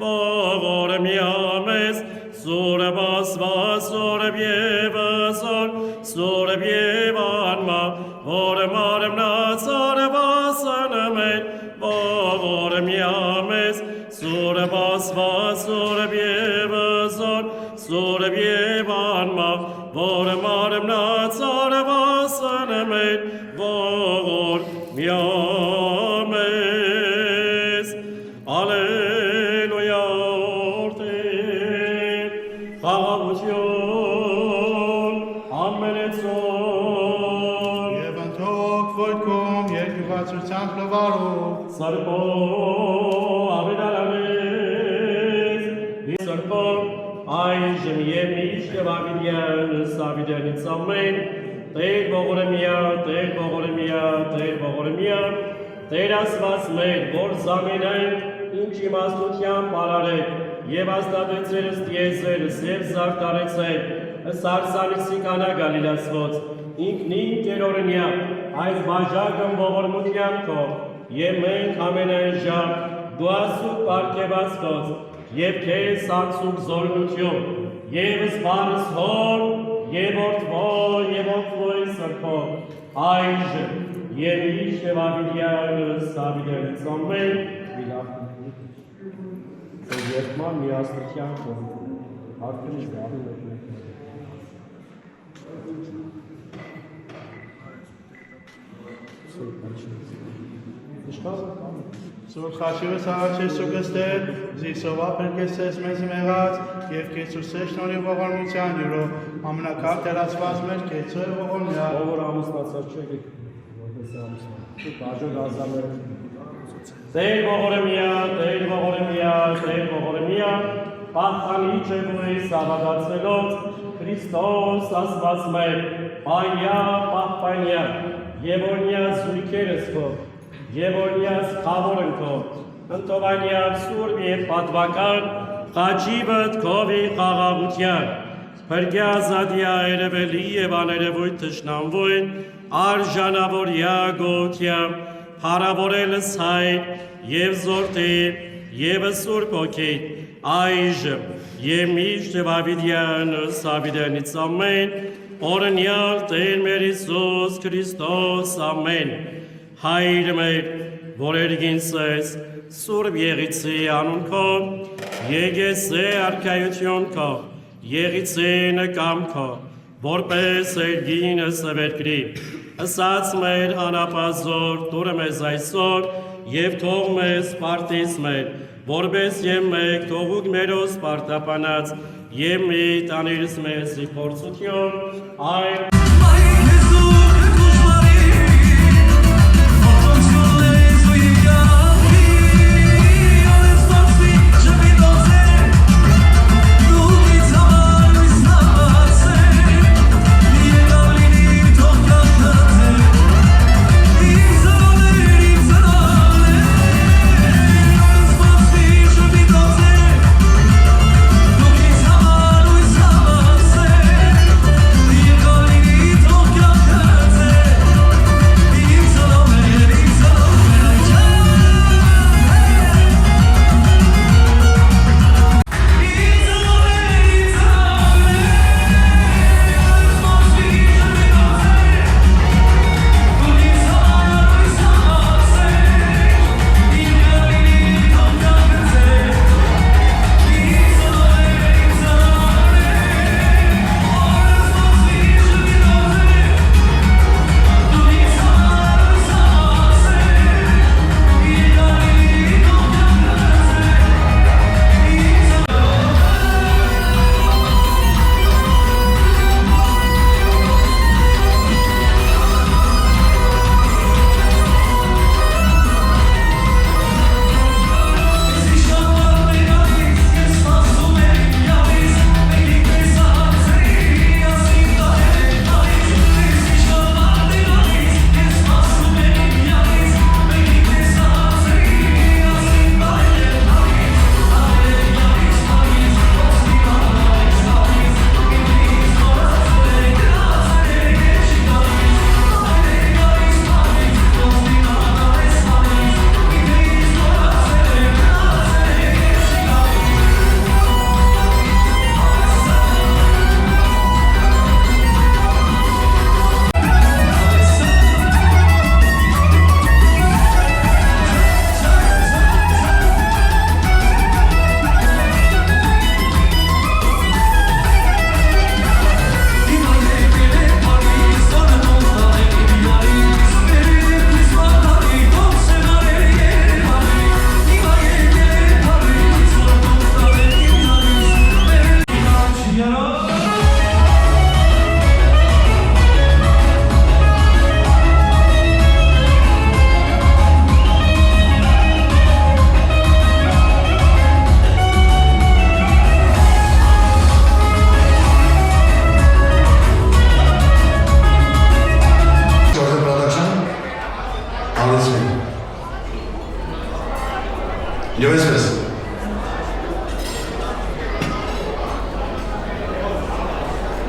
ողորմ յամես, Սուրբ Աստված, Սուրբ Եվասոր, Սուրբ Եվանմա, որ մարմնացար վասանմեն, ողորմ յամես, Սուրբ Աստված, Սուրբ Եվասոր, Սուրբ Եվանմա, որ մարմնացար վասանմեն, ողորմ յամես, Ալելույա օրդեր, խաղաղություն, ամենեցում, Եվ ընթոք ոյտքում երկյուղացությամբ լվարով, Սրբո ավետարանես, Սրբո այժմ և միշտ և ավիդյան, Սավիդյանից ամեն, Տեր ողորմյա, Տեր ողորմյա, Տեր ողորմյա, Տեր ասված մեր, որ զամենայն ինչ իմաստության պարարեք, և աստատեցեր ստիեզերս և զարտարեցեք, սարսանիսի կանա գալիլասվոց, ինքնին կերորնյա, այս բաժակն ողորմության քո, և մենք ամենայն ժամ, դու ասուկ պարգևացվոց, և քեզ ակսուկ զորնություն, և սպարս հոր, և որդվո, և որդվոյ սրբո, այժմ, և իշտ և ավիդյանս, ավիդյանից ամեն, Երկման միասնության քո, արդենից դավի Սուրբ խաչիվս հաղաչես ու գստեր, զիսովա պերկեսես մեզ մեղած, և կեցուսես նորի ողորմության յուրով, ամնակապ տերացված մեր կեցու է ողորմյա։ Ովոր ամուսնացած չեք, որպես ամուսնացած, բաժոք ազամեր։ Տեր ողորմյա, Տեր ողորմյա, Տեր ողորմյա, պախանի չեգույ սավադացվելով, Քրիստոս ասված մեր, պանյա, պախպանյա, եվորնյա զույքերս քո, եվորնյաս խավորն քո, ընտովանյակ սուրբ և պատվական, խաչիվըտ քովի խաղաղության, Փրկյա զադյա երևելի և աներևույթ թշնամվույն, արժանավորյա գոհությամբ, հարավորելս հայր և զորտիր և սուրբ հոգիտ, այժմ և միշտ և ավիդյանս ավիդյանից ամեն, օրնյալ Տեր մեր Հիսուս Քրիստոս ամեն, հայր մեր, որ երգինս ես, սուրբ եղիցի անուն քո, եկես է արքայություն քո, եղիցի նկամ քո, որպես երգինս վերգրի, Ասաց մեր հանապազոր, տուրը մեզ այսօր, և թող մեզ պարտիս մեր, որպես և մեկ թողուկ մերոս պարտապանած, և մի տանիրս մեզ ի փորձություն, այն Calling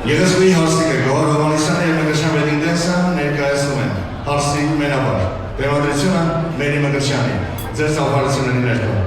Եղեսկուի հարսիկը Գոհար Հովանեսյանը և Մկրտչյան Վեդինգ-դենսը ներկայացնում են հարսի մենաբար, բեմադրությունը Մերի Մկրտչյանի, ձեր ծափարությունների ներկա։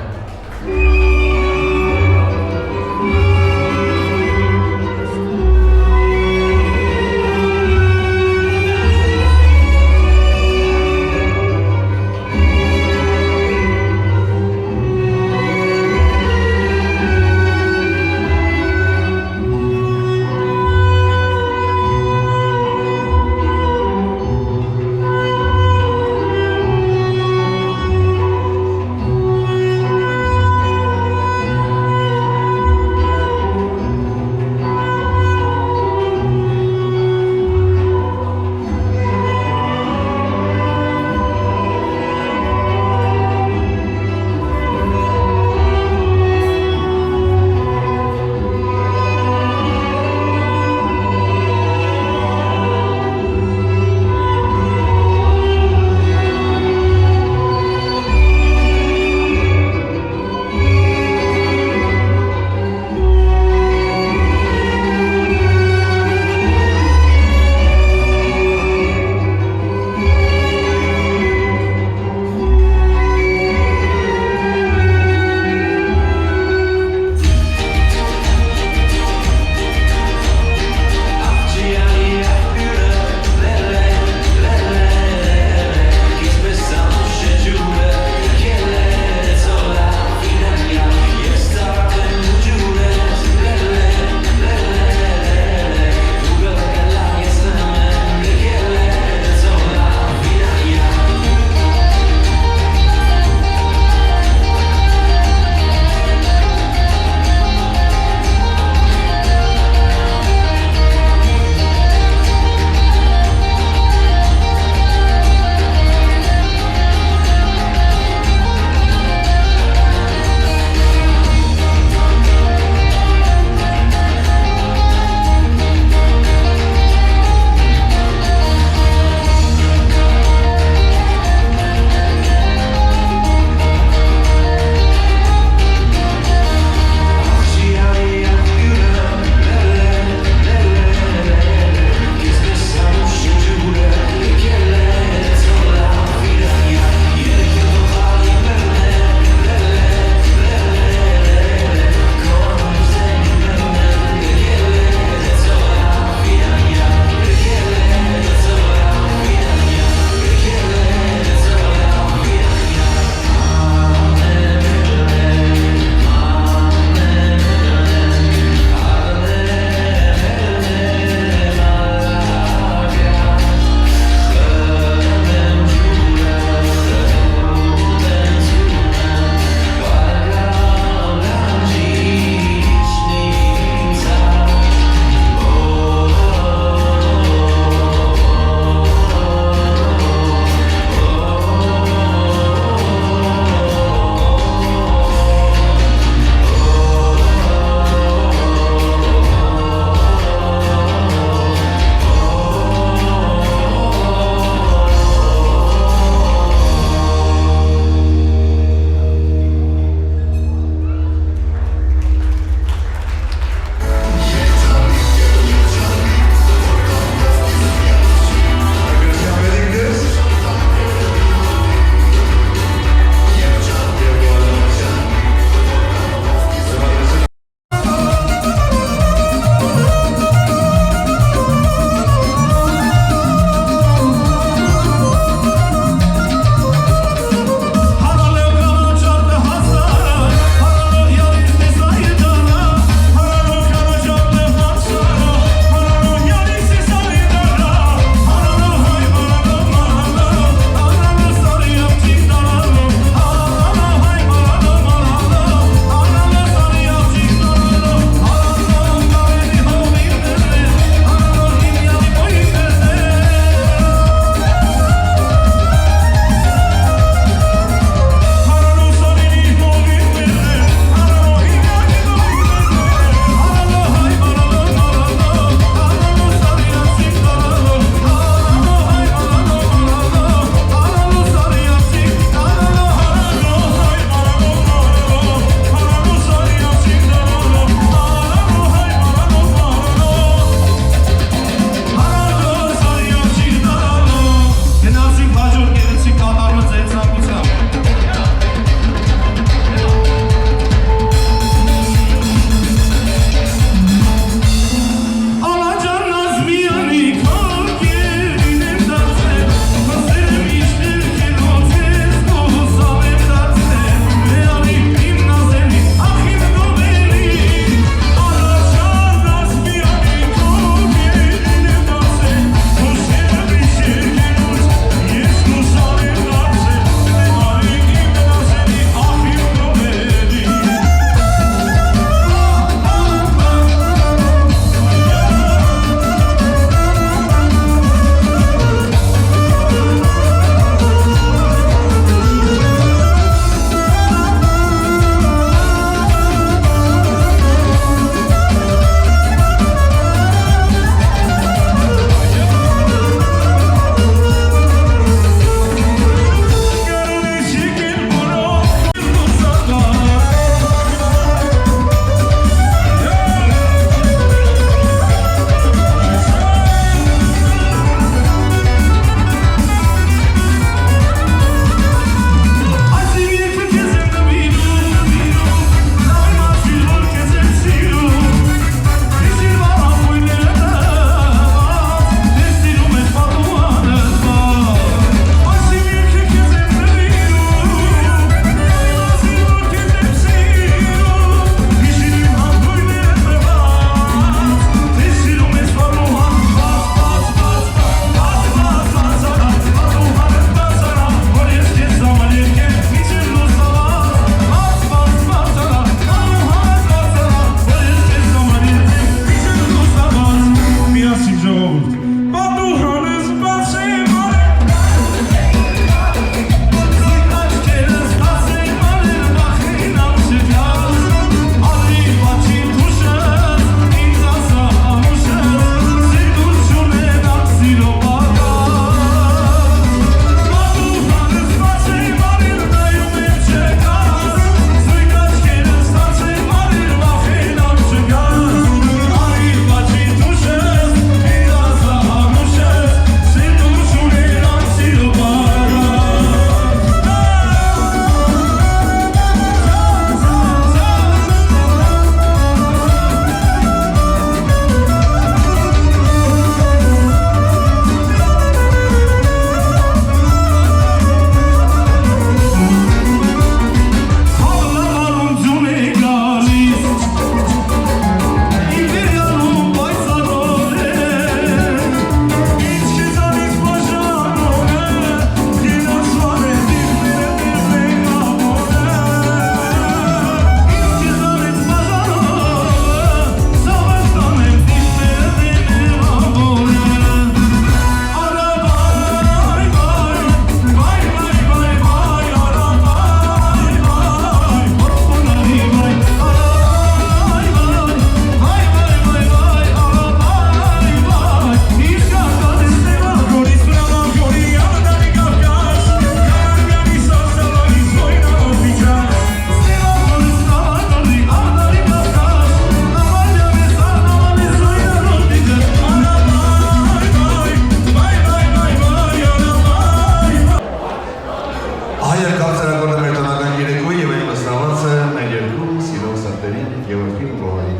Գևորգին Գոհարի։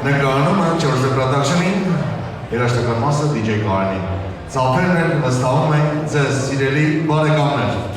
Ներկայանում է 4 production-ին երաժշտական մասը DJ Կարենին։ Ծափերն էլ վստահում ենք ձեզ սիրելի բարեկամներ։